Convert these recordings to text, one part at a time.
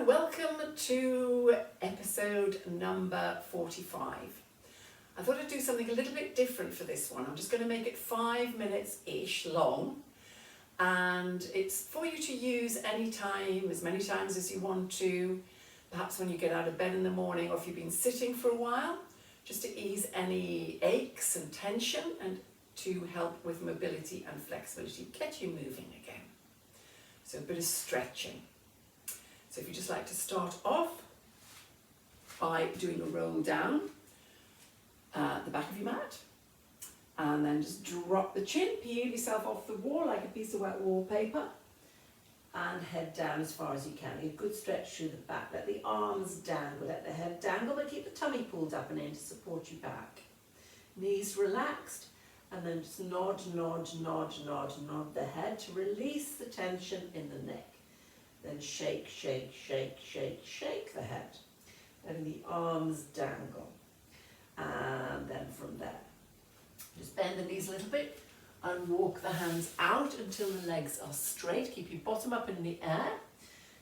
Welcome to episode number 45. I thought I'd do something a little bit different for this one. I'm just going to make it 5 minutes-ish long, and it's for you to use anytime, as many times as you want to, perhaps when you get out of bed in the morning or if you've been sitting for a while, just to ease any aches and tension and to help with mobility and flexibility, get you moving again. So a bit of stretching. So if you just like to start off by doing a roll down the back of your mat, and then just drop the chin, peel yourself off the wall like a piece of wet wallpaper, and head down as far as you can. A good stretch through the back. Let the arms dangle, let the head dangle, but keep the tummy pulled up and in to support your back. Knees relaxed, and then just nod the head to release the tension in the neck. Then shake the head. Letting the arms dangle. And then from there, just bend the knees a little bit and walk the hands out until the legs are straight. Keep your bottom up in the air.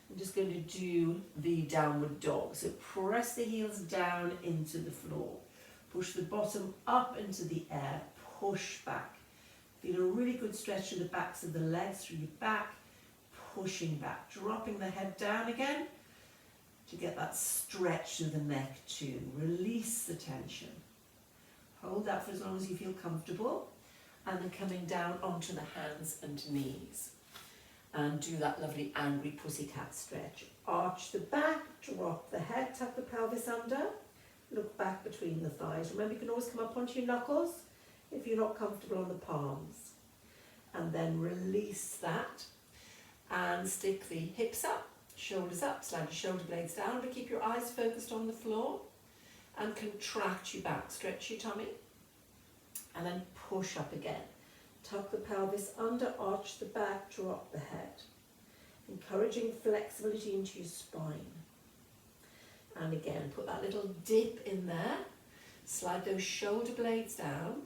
I'm just going to do the downward dog. So press the heels down into the floor. Push the bottom up into the air. Push back. Feel a really good stretch through the backs of the legs, through your back. Pushing back, dropping the head down again to get that stretch through the neck too. Release the tension. Hold that for as long as you feel comfortable, and then coming down onto the hands and knees. And do that lovely angry pussycat stretch. Arch the back, drop the head, tuck the pelvis under, look back between the thighs. Remember, you can always come up onto your knuckles if you're not comfortable on the palms. And then release that. And stick the hips up, shoulders up, slide your shoulder blades down, but keep your eyes focused on the floor. And contract your back, stretch your tummy. And then push up again. Tuck the pelvis under, arch the back, drop the head. Encouraging flexibility into your spine. And again, put that little dip in there. Slide those shoulder blades down.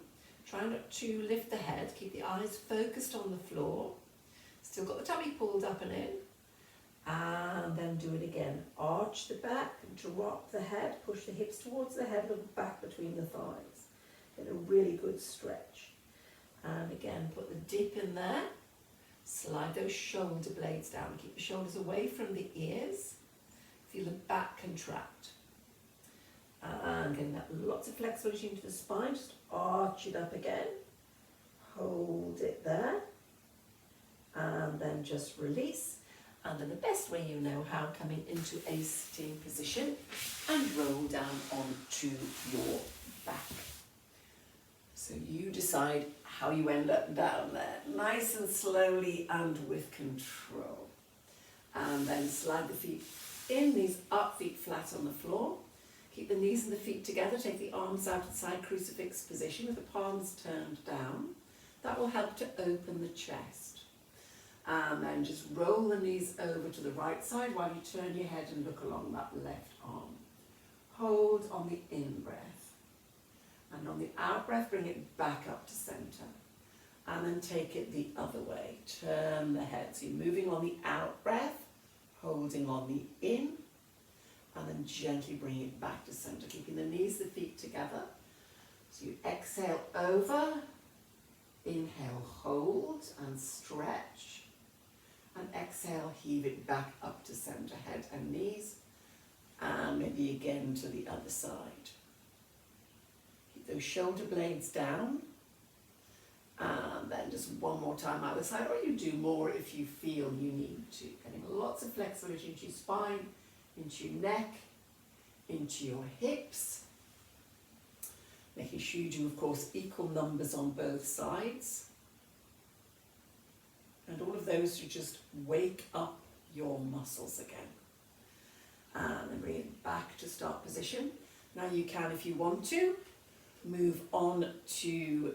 Try not to lift the head, keep the eyes focused on the floor. Still got the tummy pulled up and in, and then do it again. Arch the back, drop the head, push the hips towards the head, look back between the thighs. Get a really good stretch. And again, put the dip in there, slide those shoulder blades down, keep the shoulders away from the ears, feel the back contract. And getting that lots of flexibility into the spine, just arch it up again, hold it there. And then just release, and then the best way you know how, coming into a sitting position and roll down onto your back. So you decide how you end up down there, nice and slowly and with control. And then slide the feet in, knees up, feet flat on the floor. Keep the knees and the feet together, take the arms out to side crucifix position with the palms turned down. That will help to open the chest. And then just roll the knees over to the right side while you turn your head and look along that left arm. Hold on the in-breath. And on the out-breath, bring it back up to center. And then take it the other way. Turn the head. So you're moving on the out-breath, holding on the in, and then gently bring it back to center, keeping the knees, the feet together. So you exhale over, inhale, hold and stretch. And exhale, heave it back up to center, head and knees, and maybe again to the other side. Keep those shoulder blades down, and then just one more time either side, or you do more if you feel you need to. Getting lots of flexibility into your spine, into your neck, into your hips. Making sure you do, of course, equal numbers on both sides. And all of those to just wake up your muscles again. And then bring it back to start position. Now you can, if you want to, move on to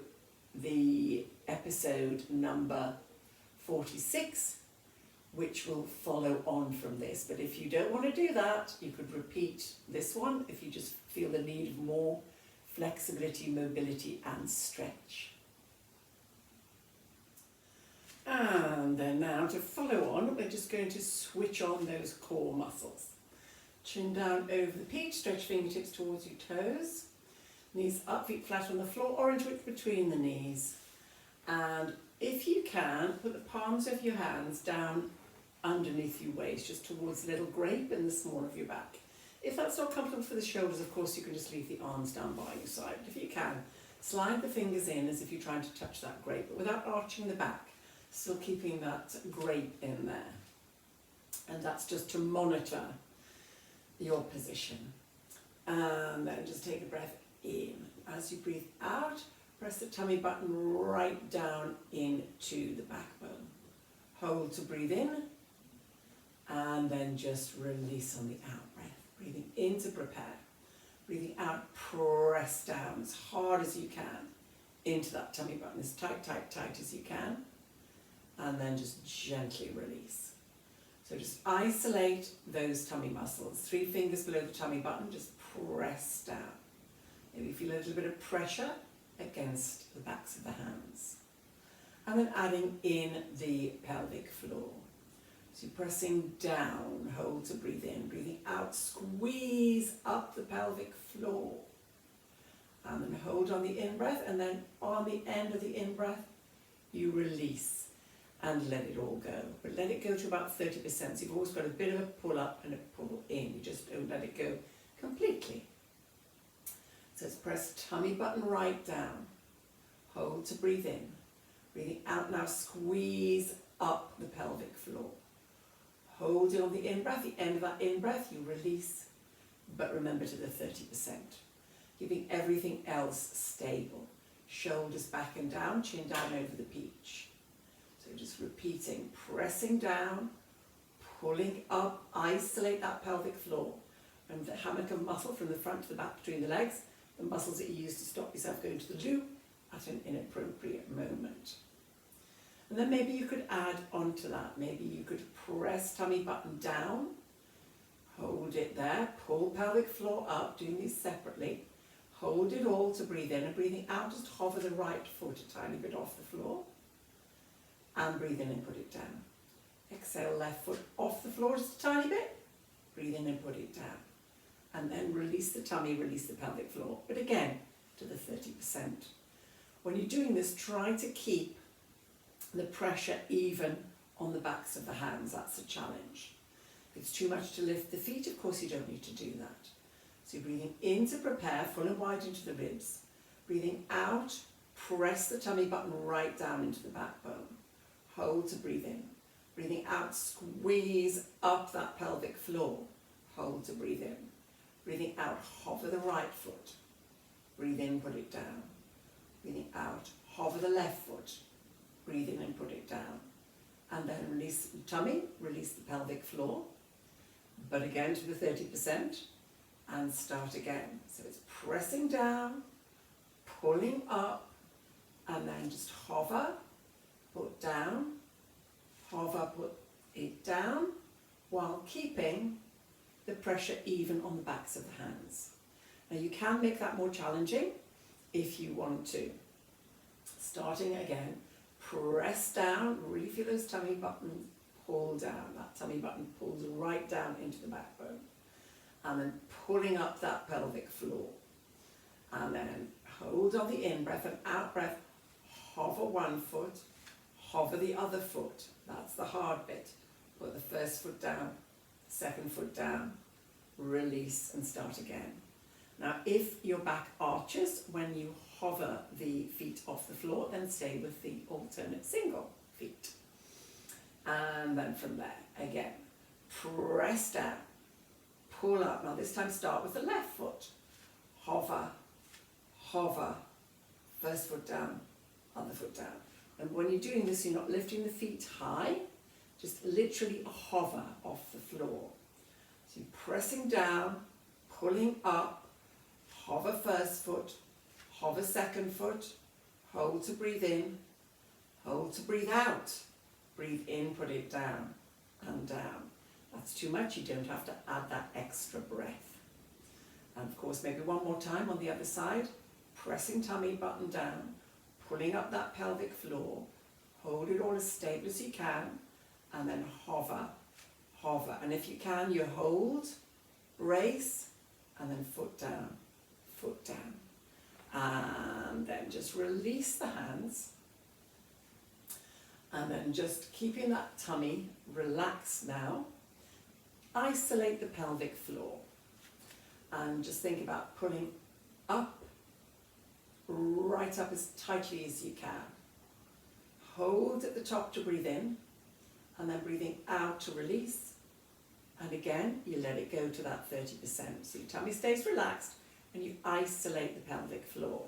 the episode number 46, which will follow on from this. But if you don't want to do that, you could repeat this one if you just feel the need of more flexibility, mobility and stretch. And And then now to follow on, we're just going to switch on those core muscles. Chin down over the peach, stretch fingertips towards your toes. Knees up, feet flat on the floor or into it between the knees. And if you can, put the palms of your hands down underneath your waist, just towards the little grape in the small of your back. If that's not comfortable for the shoulders, of course, you can just leave the arms down by your side. But if you can, slide the fingers in as if you're trying to touch that grape, but without arching the back, still keeping that grape in there. And that's just to monitor your position. And then just take a breath in. As you breathe out, press the tummy button right down into the backbone. Hold to breathe in, and then just release on the out breath. Breathing in to prepare. Breathing out, press down as hard as you can into that tummy button, as tight, tight, tight as you can. And then just gently release. So just isolate those tummy muscles. 3 fingers below the tummy button, just press down. Maybe feel a little bit of pressure against the backs of the hands. And then adding in the pelvic floor. So you're pressing down, hold to breathe in, breathing out, squeeze up the pelvic floor. And then hold on the in-breath, and then on the end of the in-breath, you release and let it all go. But let it go to about 30%. So you've always got a bit of a pull up and a pull in. You just don't let it go completely. So let's press tummy button right down. Hold to breathe in. Breathing out now, squeeze up the pelvic floor. Hold it on the in-breath. The end of that in-breath, you release, but remember to the 30%. Keeping everything else stable. Shoulders back and down, chin down over the peach. So just repeating, pressing down, pulling up, isolate that pelvic floor. Remember the hammock of muscle from the front to the back between the legs, the muscles that you use to stop yourself going to the loo at an inappropriate moment. And then maybe you could add onto that, maybe you could press tummy button down, hold it there, pull pelvic floor up, doing these separately, hold it all to breathe in, and breathing out, just hover the right foot a tiny bit off the floor, and breathe in and put it down. Exhale, left foot off the floor just a tiny bit, breathe in and put it down. And then release the tummy, release the pelvic floor, but again, to the 30%. When you're doing this, try to keep the pressure even on the backs of the hands. That's a challenge. If it's too much to lift the feet, of course you don't need to do that. So you're breathing in to prepare, full and wide into the ribs. Breathing out, press the tummy button right down into the backbone. Hold to breathe in. Breathing out, squeeze up that pelvic floor. Hold to breathe in. Breathing out, hover the right foot. Breathe in, put it down. Breathing out, hover the left foot. Breathe in and put it down. And then release the tummy, release the pelvic floor. But again to the 30%. And start again. So it's pressing down, pulling up, and then just hover, put down, hover, put it down, while keeping the pressure even on the backs of the hands. Now you can make that more challenging if you want to. Starting again, press down, really feel those tummy buttons pull down. That tummy button pulls right down into the backbone. And then pulling up that pelvic floor. And then hold on the in-breath and out-breath, hover one foot, hover the other foot. That's the hard bit. Put the first foot down, second foot down, release and start again. Now if your back arches when you hover the feet off the floor, then stay with the alternate single feet. And then from there, again, press down. Pull up. Now this time start with the left foot. Hover, hover, first foot down, other foot down. And when you're doing this, you're not lifting the feet high, just literally a hover off the floor. So you're pressing down, pulling up, hover first foot, hover second foot, hold to breathe in, hold to breathe out. Breathe in, put it down and down. That's too much, you don't have to add that extra breath. And of course, maybe one more time on the other side, pressing tummy button down, pulling up that pelvic floor, Hold it all as stable as you can, and then hover, hover. And if you can, you hold, brace, and then foot down, and then just release the hands, and then just keeping that tummy relaxed now. Isolate the pelvic floor, and just think about pulling up, right up as tightly as you can. Hold at the top to breathe in, and then breathing out to release. And again, you let it go to that 30%. So your tummy stays relaxed, and you isolate the pelvic floor.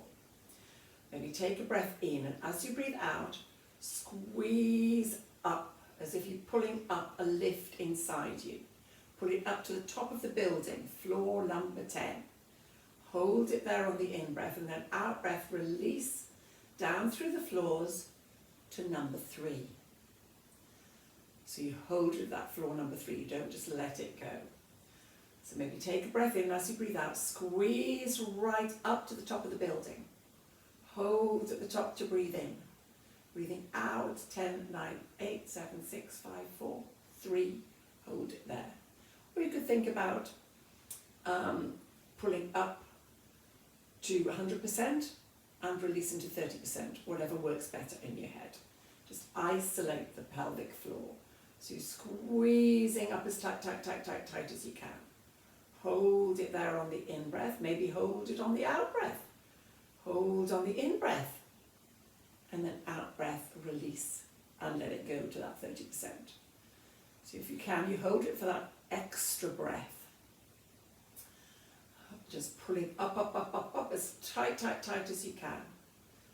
Then you take a breath in, and as you breathe out, squeeze up, as if you're pulling up a lift inside you. Pull it up to the top of the building, floor number 10. Hold it there on the in-breath, and then out-breath, release down through the floors to number 3. So you hold with that floor number 3, you don't just let it go. So maybe take a breath in, as you breathe out, squeeze right up to the top of the building. Hold at the top to breathe in. Breathing out, 10, 9, 8, 7, 6, 5, 4, 3. Hold it there. Or you could think about pulling up to 100% and releasing to 30%, whatever works better in your head. Just isolate the pelvic floor. So you're squeezing up as tight as you can. Hold it there on the in-breath, maybe hold it on the out-breath. Hold on the in-breath, and then out-breath, release, and let it go to that 30%. So if you can, you hold it for that extra breath. Just pulling up as tight as you can.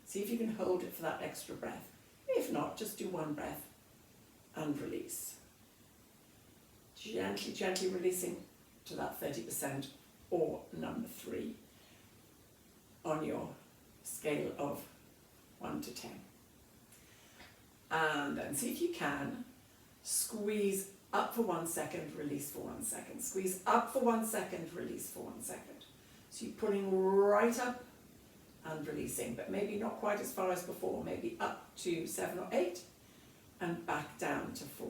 See if you can hold it for that extra breath. If not, just do one breath and release. Gently releasing to that 30%, or number 3 on your scale of 1 to 10. And then see if you can squeeze up for 1 second, release for 1 second. Squeeze up for 1 second, release for 1 second. So you're pulling right up and releasing, but maybe not quite as far as before, maybe up to 7 or 8 and back down to 4.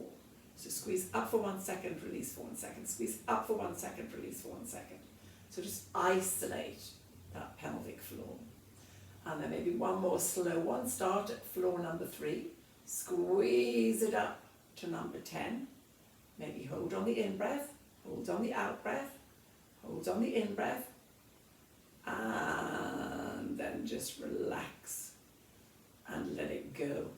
So squeeze up for 1 second, release for 1 second. Squeeze up for 1 second, release for 1 second. So just isolate that pelvic floor. And then maybe one more slow one. Start at floor number 3. Squeeze it up to number 10. Maybe hold on the in-breath, hold on the out-breath, hold on the in-breath, and then just relax and let it go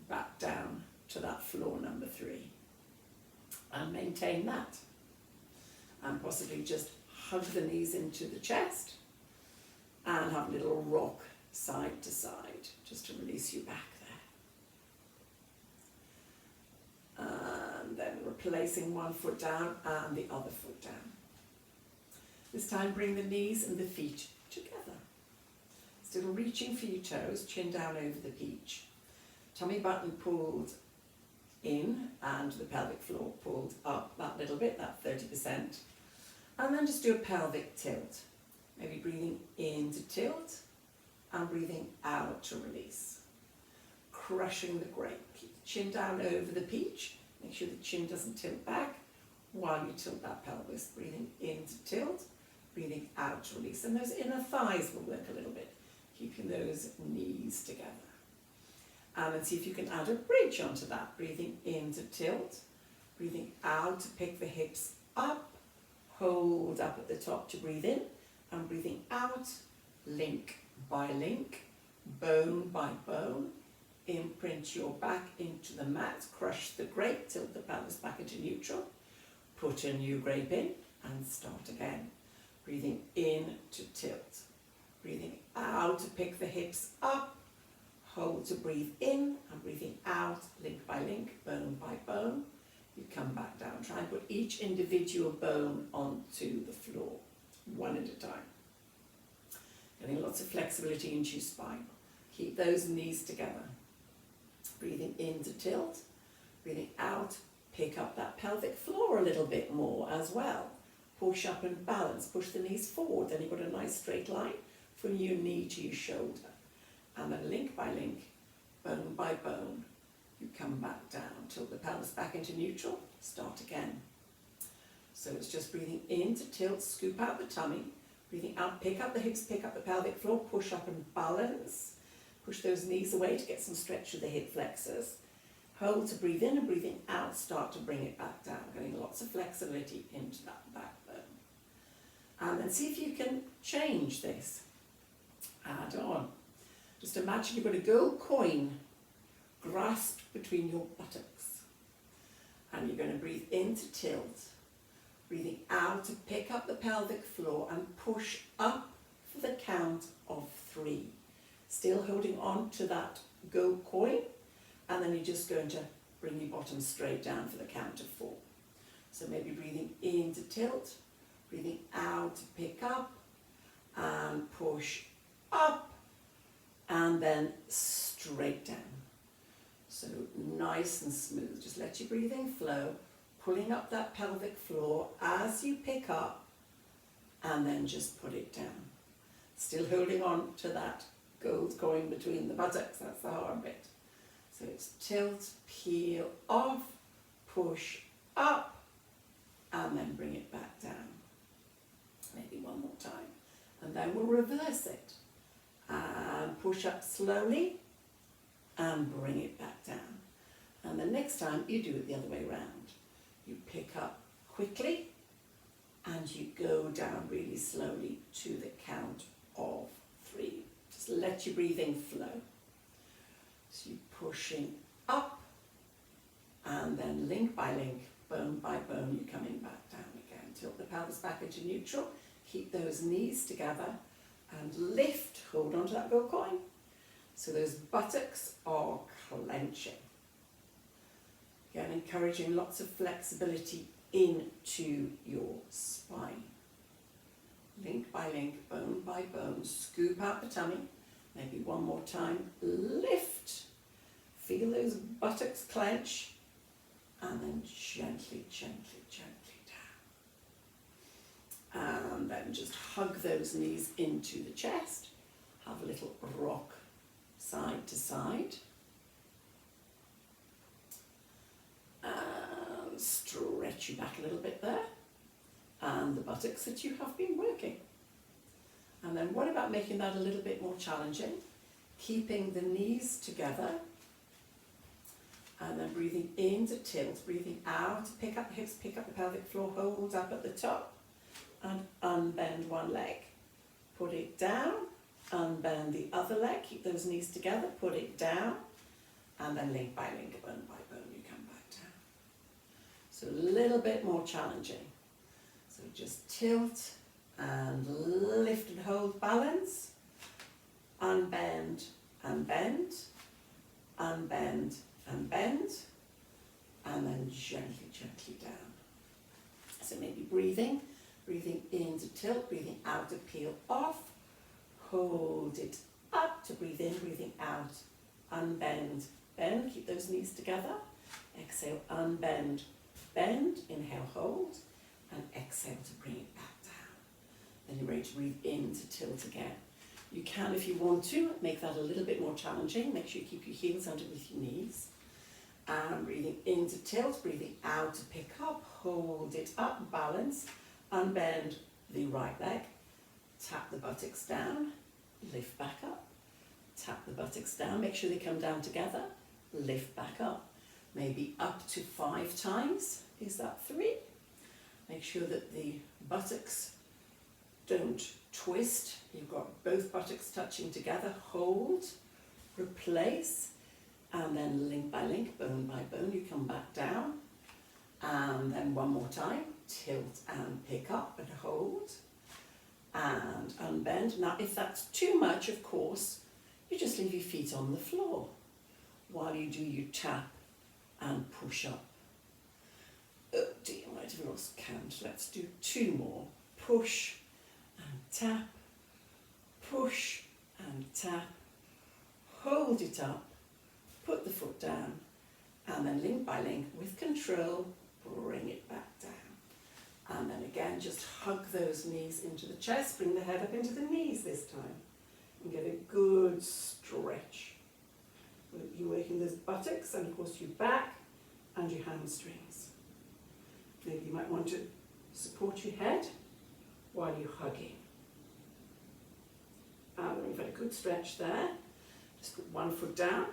back down to that floor number 3. And maintain that. And possibly just hug the knees into the chest and have a little rock side to side, just to release you back there. And then replacing one foot down and the other foot down. This time bring the knees and the feet together. Still reaching for your toes, chin down over the peach. Tummy button pulled in and the pelvic floor pulled up that little bit, that 30%. And then just do a pelvic tilt. Maybe breathing in to tilt and breathing out to release. Crushing the grape. Keep the chin down over the peach. Make sure the chin doesn't tilt back while you tilt that pelvis. Breathing in to tilt, breathing out to release. And those inner thighs will work a little bit, keeping those knees together. And then see if you can add a bridge onto that. Breathing in to tilt, breathing out to pick the hips up, hold up at the top to breathe in, and breathing out, link by link, bone by bone. Imprint your back into the mat, crush the grape, tilt the pelvis back into neutral, put a new grape in, and start again. Breathing in to tilt, breathing out to pick the hips up, hold to breathe in, and breathing out, link by link, bone by bone. You come back down. Try and put each individual bone onto the floor, one at a time. Getting lots of flexibility into your spine. Keep those knees together. Breathing in to tilt, breathing out, pick up that pelvic floor a little bit more as well. Push up and balance, push the knees forward, then you've got a nice straight line from your knee to your shoulder. And then link by link, bone by bone, you come back down, tilt the pelvis back into neutral, start again. So it's just breathing in to tilt, scoop out the tummy, breathing out, pick up the hips, pick up the pelvic floor, push up and balance. Push those knees away to get some stretch of the hip flexors. Hold to breathe in, and breathing out, start to bring it back down, getting lots of flexibility into that backbone. And then see if you can change this. Add on. Just imagine you've got a gold coin grasped between your buttocks. And you're going to breathe in to tilt. Breathing out to pick up the pelvic floor and push up for the count of 3. Still holding on to that gold coin, and then you're just going to bring your bottom straight down for the count of 4. So maybe breathing in to tilt, breathing out to pick up and push up, and then straight down. So nice and smooth. Just let your breathing flow, pulling up that pelvic floor as you pick up, and then just put it down. Still holding on to that gold coin between the buttocks, that's the hard bit. So it's tilt, peel off, push up, and then bring it back down. Maybe one more time. And then we'll reverse it. And push up slowly, and bring it back down. And the next time you do it the other way around. You pick up quickly, and you go down really slowly to the count of 3. Just let your breathing flow. So you're pushing up, and then link by link, bone by bone, you're coming back down again. Tilt the pelvis back into neutral, keep those knees together, and lift, hold on to that gold coin. So those buttocks are clenching. Again, encouraging lots of flexibility into your spine. Link by link, bone by bone, scoop out the tummy. Maybe one more time, lift. Feel those buttocks clench, and then gently, gently, gently down. And then just hug those knees into the chest. Have a little rock side to side. And stretch you back a little bit there. And the buttocks that you have been working. And then what about making that a little bit more challenging? Keeping the knees together. And then breathing in to tilt, breathing out to pick up the hips, pick up the pelvic floor, hold up at the top. And unbend one leg. Put it down, unbend the other leg, keep those knees together, put it down. And then link by link, bone by bone, you come back down. So a little bit more challenging. So just tilt and lift and hold balance, unbend and bend, unbend and bend, and then gently, gently down. So maybe breathing in to tilt, breathing out to peel off, hold it up to breathe in, breathing out, unbend, bend, keep those knees together, exhale, unbend, bend, inhale, hold, and exhale to bring it back down. Then you're ready to breathe in to tilt again. You can, if you want to, make that a little bit more challenging. Make sure you keep your heels underneath your knees. And breathing in to tilt, breathing out to pick up, hold it up, balance, unbend the right leg, tap the buttocks down, lift back up, tap the buttocks down, make sure they come down together, lift back up. Maybe up to 5 times. Is that 3? Make sure that the buttocks don't twist. You've got both buttocks touching together. Hold, replace, and then link by link, bone by bone, you come back down. And then one more time, tilt and pick up and hold. And unbend. Now, if that's too much, of course, you just leave your feet on the floor while you do your tap and push up. Oh dear, I might have lost count. Let's do 2 more. Push and tap, push and tap, hold it up, put the foot down, and then link by link with control, bring it back down. And then again, just hug those knees into the chest, bring the head up into the knees this time, and get a good stretch. You're working those buttocks and of course your back and your hamstrings. Maybe you might want to support your head while you're hugging. And when you've had a good stretch there, just put one foot down,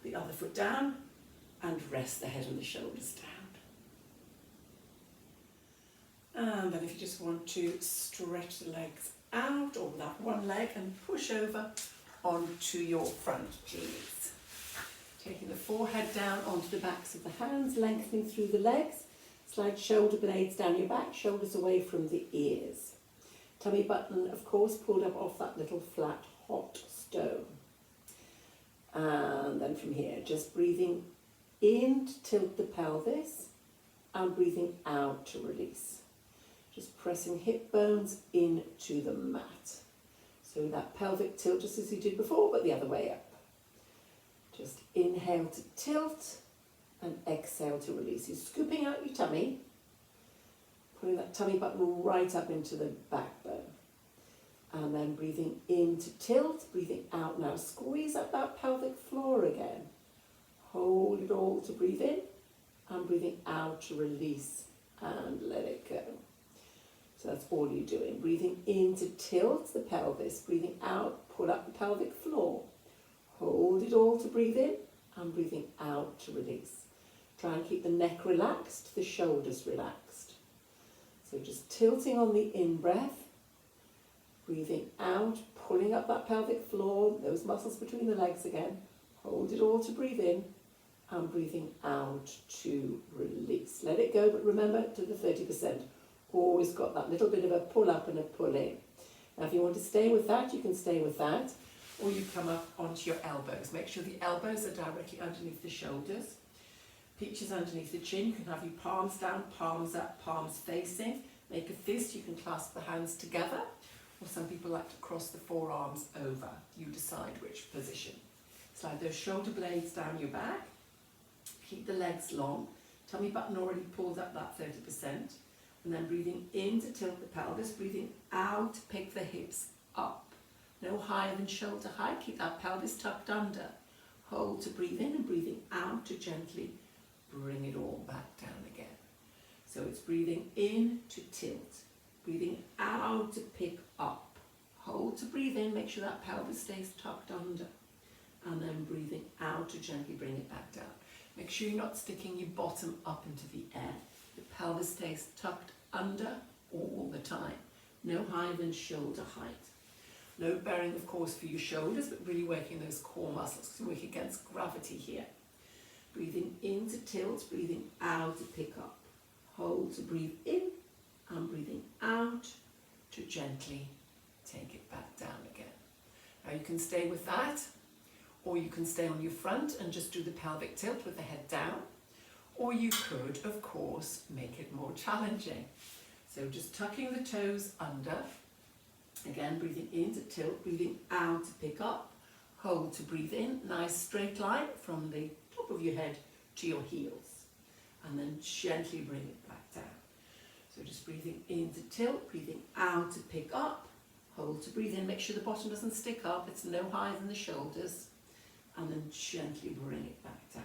the other foot down, and rest the head and the shoulders down. And then if you just want to stretch the legs out, or that one leg, and push over onto your front, please. Taking the forehead down onto the backs of the hands, lengthening through the legs. Slide shoulder blades down your back, shoulders away from the ears. Tummy button, of course, pulled up off that little flat hot stone. And then from here, just breathing in to tilt the pelvis and breathing out to release. Just pressing hip bones into the mat. So that pelvic tilt just as you did before, but the other way up. Just inhale to tilt and exhale to release. You're scooping out your tummy, putting that tummy button right up into the backbone. And then breathing in to tilt, breathing out now. Squeeze up that pelvic floor again. Hold it all to breathe in, and breathing out to release and let it go. So that's all you're doing. Breathing in to tilt the pelvis, breathing out, pull up the pelvic floor. Hold it all to breathe in, and breathing out to release. Try and keep the neck relaxed, the shoulders relaxed. So just tilting on the in-breath, breathing out, pulling up that pelvic floor, those muscles between the legs again. Hold it all to breathe in, and breathing out to release. Let it go, but remember to the 30%. Always got that little bit of a pull up and a pull in. Now if you want to stay with that, you can stay with that, or you come up onto your elbows. Make sure the elbows are directly underneath the shoulders. Peaches underneath the chin. You can have your palms down, palms up, palms facing. Make a fist. You can clasp the hands together, or some people like to cross the forearms over. You decide which position. Slide those shoulder blades down your back. Keep the legs long. Tummy button already pulled up that 30%. And then breathing in to tilt the pelvis, breathing out to pick the hips up. No higher than shoulder height. Keep that pelvis tucked under. Hold to breathe in, and breathing out to gently bring it all back down again. So it's breathing in to tilt, breathing out to pick up. Hold to breathe in, make sure that pelvis stays tucked under. And then breathing out to gently bring it back down. Make sure you're not sticking your bottom up into the air. The pelvis stays tucked under all the time. No higher than shoulder height. No bearing, of course, for your shoulders, but really working those core muscles, because you work against gravity here. Breathing in to tilt, breathing out to pick up. Hold to breathe in, and breathing out to gently take it back down again. Now you can stay with that, or you can stay on your front and just do the pelvic tilt with the head down, or you could, of course, make it more challenging. So just tucking the toes under, again breathing in to tilt, breathing out to pick up, hold to breathe in, nice straight line from the top of your head to your heels, and then gently bring it back down. So just breathing in to tilt, breathing out to pick up, hold to breathe in, make sure the bottom doesn't stick up, it's no higher than the shoulders, and then gently bring it back down.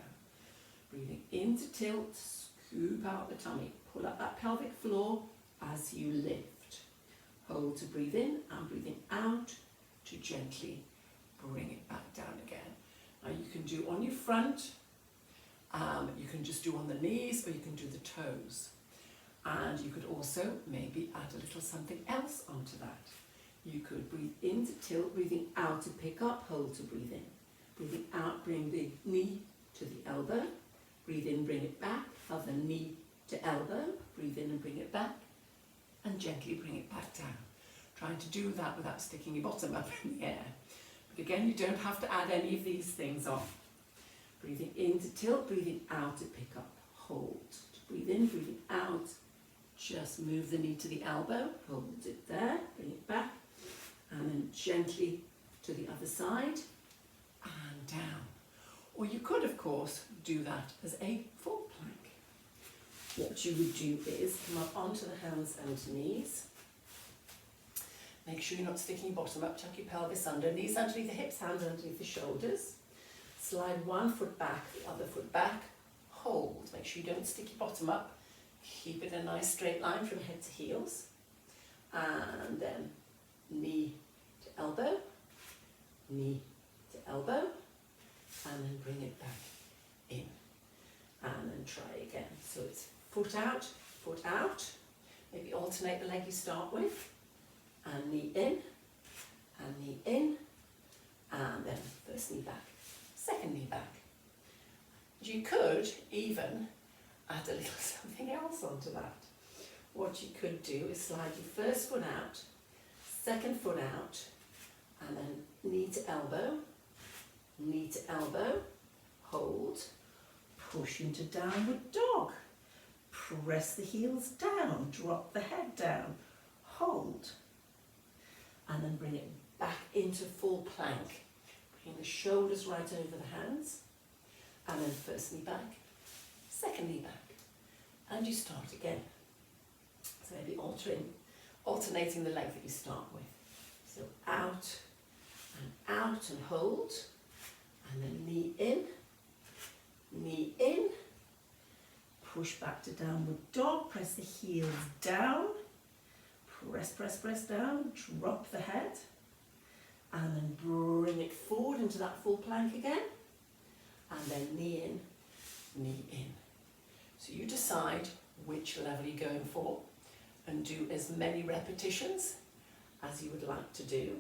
Breathing in to tilt, scoop out the tummy, pull up that pelvic floor as you lift. Hold to breathe in, and breathing out to gently bring it back down again. Now you can do on your front, you can just do on the knees, or you can do the toes. And you could also maybe add a little something else onto that. You could breathe in to tilt, breathing out to pick up, hold to breathe in. Breathing out, bring the knee to the elbow. Breathe in, bring it back, other knee to elbow. Breathe in and bring it back, and gently bring it back down. Trying to do that without sticking your bottom up in the air. But again, you don't have to add any of these things on. Breathing in to tilt, breathing out to pick up, hold. To breathe in, breathing out. Just move the knee to the elbow, hold it there, bring it back, and then gently to the other side and down. Or you could, of course, do that as a full plank. What you would do is come up onto the hands and knees. Make sure you're not sticking your bottom up, tuck your pelvis under, knees underneath the hips, hands underneath the shoulders. Slide one foot back, the other foot back, hold. Make sure you don't stick your bottom up. Keep it a nice straight line from head to heels. And then knee to elbow, knee to elbow, and then bring it back in. And then try again. So it's foot out, maybe alternate the leg you start with, and knee in, and then first knee back, second knee back. You could even add a little something else onto that. What you could do is slide your first foot out, second foot out, and then knee to elbow, hold, push into downward dog. Press the heels down, drop the head down, hold, and then bring it back into full plank. Bring the shoulders right over the hands, and then first knee back, second knee back, and you start again. So maybe alternating the leg that you start with. So out and hold, and then knee in, push back to downward dog, press the heels down, press down, drop the head, and then bring it forward into that full plank again, and then knee in. So you decide which level you're going for and do as many repetitions as you would like to do.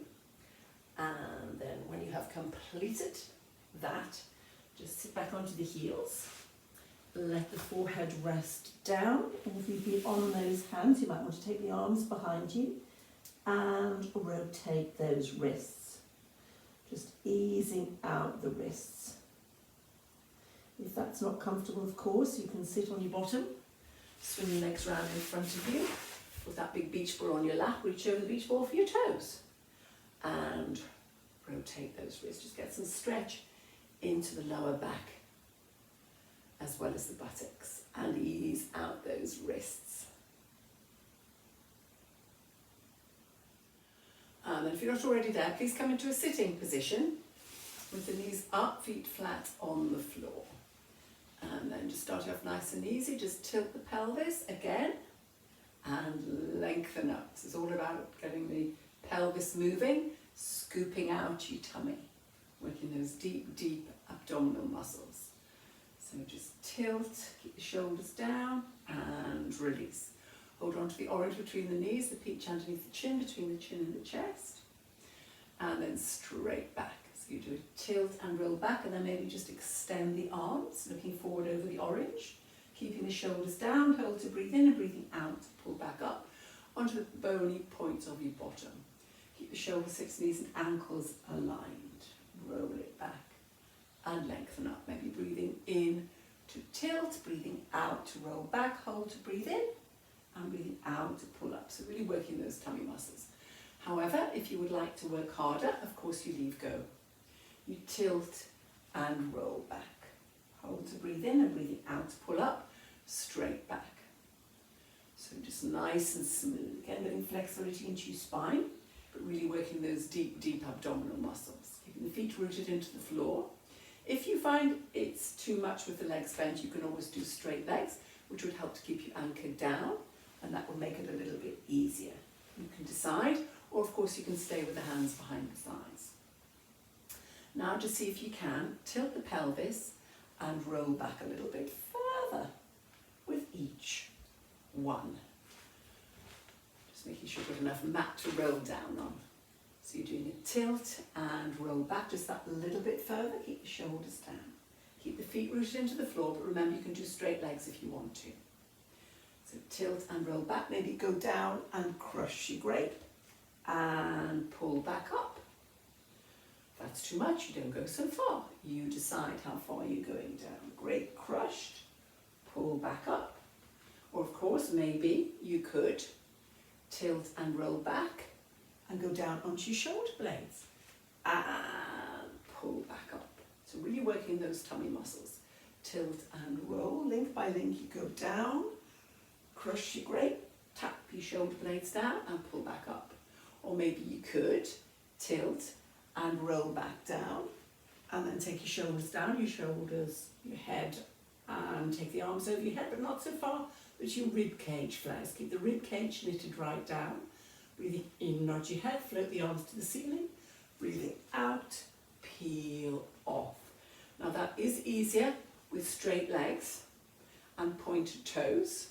And then when you have completed that, just sit back onto the heels. Let the forehead rest down, and if you've been on those hands, you might want to take the arms behind you and rotate those wrists. Just easing out the wrists. If that's not comfortable, of course, you can sit on your bottom, swing your legs round in front of you, with that big beach ball on your lap, reach over the beach ball for your toes, and rotate those wrists. Just get some stretch into the lower back, as well as the buttocks, and ease out those wrists. And then if you're not already there, please come into a sitting position with the knees up, feet flat on the floor. And then just start off nice and easy, just tilt the pelvis again and lengthen up. This is all about getting the pelvis moving, scooping out your tummy, working those deep abdominal muscles. So just tilt, keep the shoulders down, and release. Hold on to the orange between the knees, the peach underneath the chin, between the chin and the chest. And then straight back. So you do a tilt and roll back, and then maybe just extend the arms, looking forward over the orange. Keeping the shoulders down, hold to breathe in, and breathing out to pull back up onto the bony points of your bottom. Keep the shoulders, hips, knees, and ankles aligned. Roll it back and lengthen up. Maybe breathing in to tilt, breathing out to roll back, hold to breathe in, and breathing out to pull up. So really working those tummy muscles. However, if you would like to work harder, of course you leave go. You tilt and roll back. Hold to breathe in, and breathing out to pull up, straight back. So just nice and smooth. Again, getting flexibility into your spine, but really working those deep abdominal muscles. Keeping the feet rooted into the floor. If you find it's too much with the legs bent, you can always do straight legs, which would help to keep you anchored down, and that will make it a little bit easier. You can decide, or of course you can stay with the hands behind the thighs. Now just see if you can tilt the pelvis and roll back a little bit further with each one. Just making sure you've got enough mat to roll down on. So you're doing a tilt and roll back just that little bit further. Keep the shoulders down. Keep the feet rooted into the floor, but remember you can do straight legs if you want to. So tilt and roll back. Maybe go down and crush your grape and pull back up. If that's too much, you don't go so far. You decide how far you're going down. Grape crushed, pull back up. Or of course, maybe you could tilt and roll back and go down onto your shoulder blades and pull back up. So really working those tummy muscles. Tilt and roll, link by link, you go down, crush your grape, tap your shoulder blades down and pull back up. Or maybe you could tilt and roll back down And then take your shoulders down, your head, and take the arms over your head, but not so far that your rib cage flares. Keep the rib cage knitted right down. Breathing in, nod your head, float the arms to the ceiling. Breathing out, peel off. Now that is easier with straight legs and pointed toes.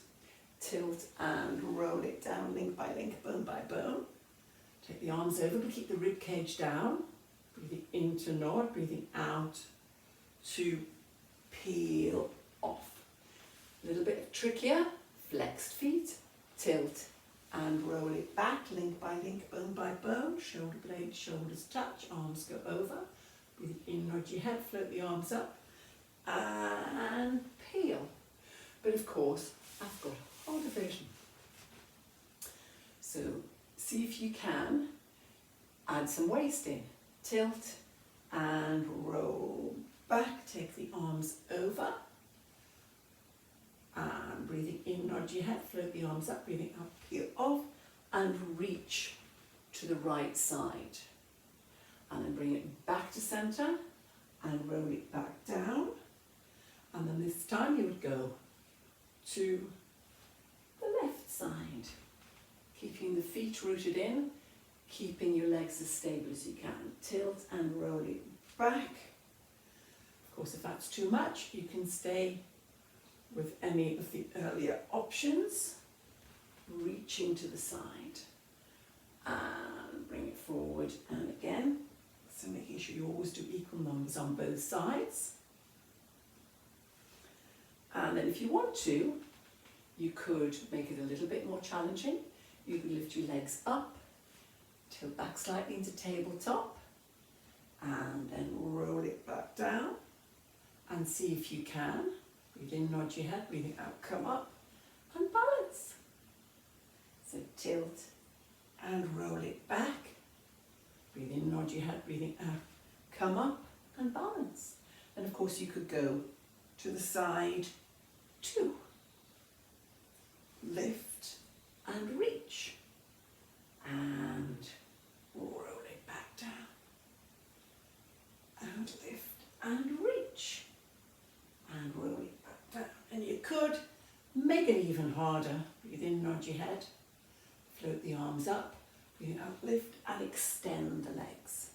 Tilt and roll it down, link by link, bone by bone. Take the arms over, but keep the rib cage down. Breathing in to nod, breathing out to peel off. A little bit trickier, flexed feet, tilt and roll it back, link by link, bone by bone, shoulder blades, shoulders touch, arms go over. Breathing in, nod your head, float the arms up and peel. But of course, I've got a harder version. So see if you can add some waist in. Tilt and roll back, take the arms over and breathing in, nod your head, float the arms up, breathing out, peel off and reach to the right side and then bring it back to center and roll it back down, and then this time you would go to the left side, keeping the feet rooted in, keeping your legs as stable as you can. Tilt and roll it back. Of course, if that's too much, you can stay with any of the earlier options, reaching to the side and bring it forward and again. So making sure you always do equal numbers on both sides. And then if you want to, you could make it a little bit more challenging. You could lift your legs up, tilt back slightly into tabletop, and then roll it back down and see if you can. Breathe in, nod your head, breathing out, come up and balance. So tilt and roll it back. Breathe in, nod your head, breathing out, come up and balance. And of course you could go to the side too. Lift and reach and roll it back down and lift and reach and roll it back down. And you could make it even harder. Breathe in, nod your head, float the arms up, breathe out, lift and extend the legs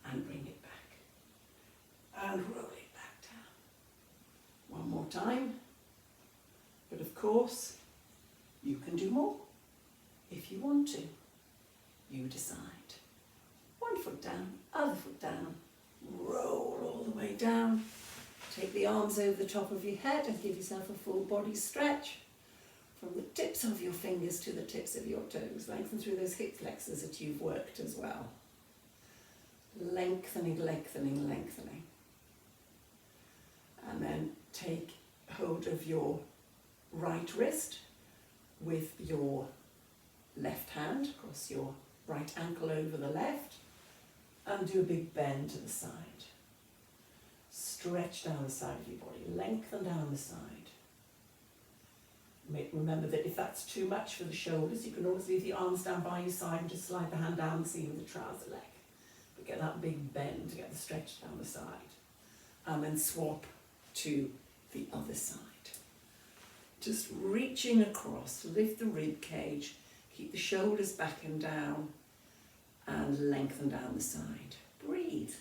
and bring it back and roll it back down. One more time. But of course, you can do more if you want to. You decide. One foot down, other foot down, roll all the way down. Take the arms over the top of your head and give yourself a full body stretch from the tips of your fingers to the tips of your toes. Lengthen through those hip flexors that you've worked as well. Lengthening, lengthening, lengthening. And then take hold of your right wrist with your left hand across your right ankle over the left and do a big bend to the side. Stretch down the side of your body, lengthen down the side. Remember that if that's too much for the shoulders, you can always leave the arms down by your side and just slide the hand down the seam of the trouser leg. But get that big bend, get the stretch down the side. And then swap to the other side. Just reaching across, lift the rib cage, keep the shoulders back and down, and lengthen down the side. Breathe.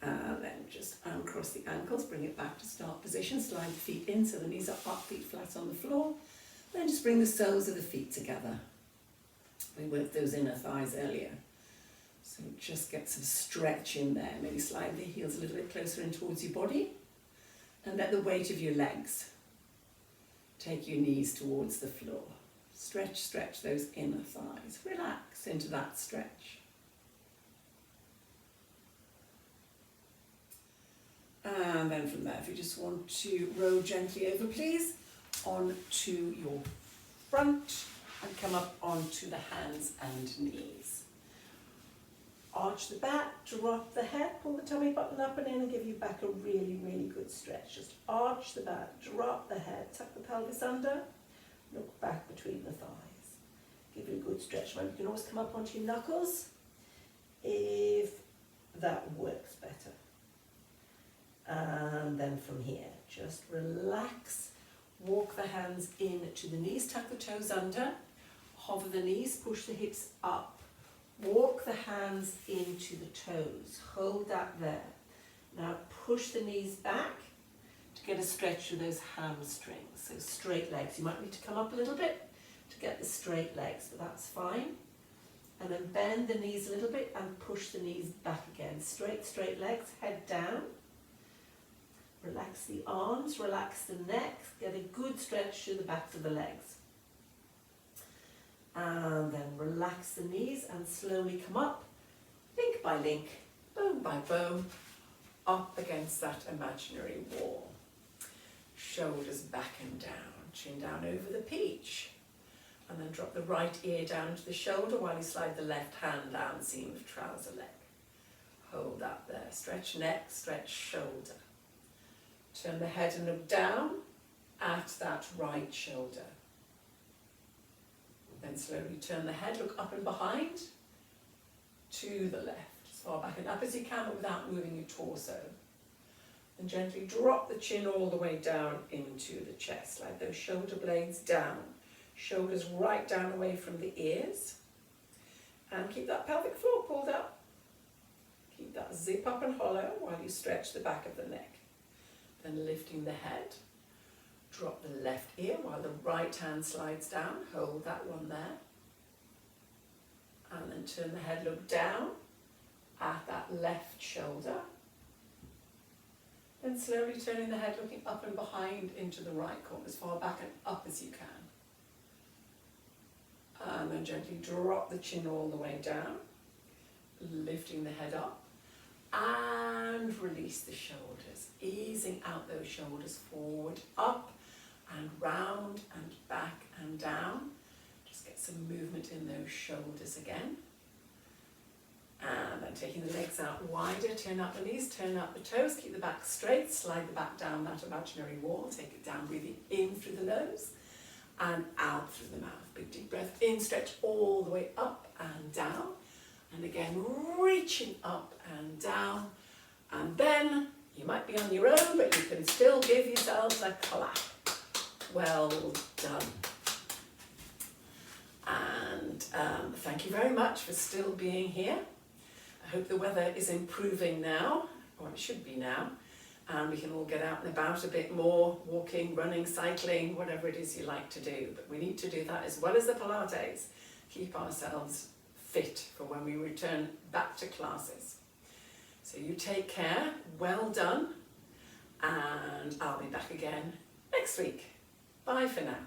And then just uncross the ankles, bring it back to start position, slide the feet in so the knees are up, feet flat on the floor. Then just bring the soles of the feet together. We worked those inner thighs earlier. So just get some stretch in there. Maybe slide the heels a little bit closer in towards your body. And let the weight of your legs take your knees towards the floor. Stretch, stretch those inner thighs. Relax into that stretch. And then from there, if you just want to roll gently over, please, onto your front and come up onto the hands and knees. Arch the back, drop the head, pull the tummy button up and in and give your back a really, really good stretch. Just arch the back, drop the head, tuck the pelvis under, look back between the thighs. Give it a good stretch. Remember, you can always come up onto your knuckles if that works better. And then from here, just relax, walk the hands in to the knees, tuck the toes under, hover the knees, push the hips up, walk the hands into the toes, hold that there. Now push the knees back to get a stretch through those hamstrings, so straight legs. You might need to come up a little bit to get the straight legs, but that's fine. And then bend the knees a little bit and push the knees back again. Straight legs, head down. Relax the arms, relax the neck, get a good stretch through the backs of the legs. And then relax the knees and slowly come up, link by link, bone by bone, up against that imaginary wall. Shoulders back and down, chin down over the peach. And then drop the right ear down to the shoulder while you slide the left hand down seam of trouser leg. Hold that there, stretch neck, stretch shoulder. Turn the head and look down at that right shoulder. Then slowly turn the head, look up and behind to the left, as far back and up as you can, but without moving your torso. And gently drop the chin all the way down into the chest, like those shoulder blades down. Shoulders right down away from the ears. And keep that pelvic floor pulled up. Keep that zip up and hollow while you stretch the back of the neck. Then lifting the head, drop the left ear while the right hand slides down, hold that one there. And then turn the head, look down at that left shoulder. Then slowly turning the head, looking up and behind into the right corner, as far back and up as you can. And then gently drop the chin all the way down, lifting the head up. And release the shoulders, easing out those shoulders forward, up and round and back and down. Just get some movement in those shoulders again. And then taking the legs out wider, turn up the knees, turn up the toes, keep the back straight, slide the back down that imaginary wall, take it down, breathing in through the nose and out through the mouth. Big deep breath in, stretch all the way up and down. And again, reaching up and down. And then you might be on your own, but you can still give yourselves a clap. Well done. And thank you very much for still being here. I hope the weather is improving now, or it should be now. And we can all get out and about a bit more, walking, running, cycling, whatever it is you like to do. But we need to do that as well as the Pilates. Keep ourselves fit for when we return back to classes. So you take care, well done, and I'll be back again next week. Bye for now.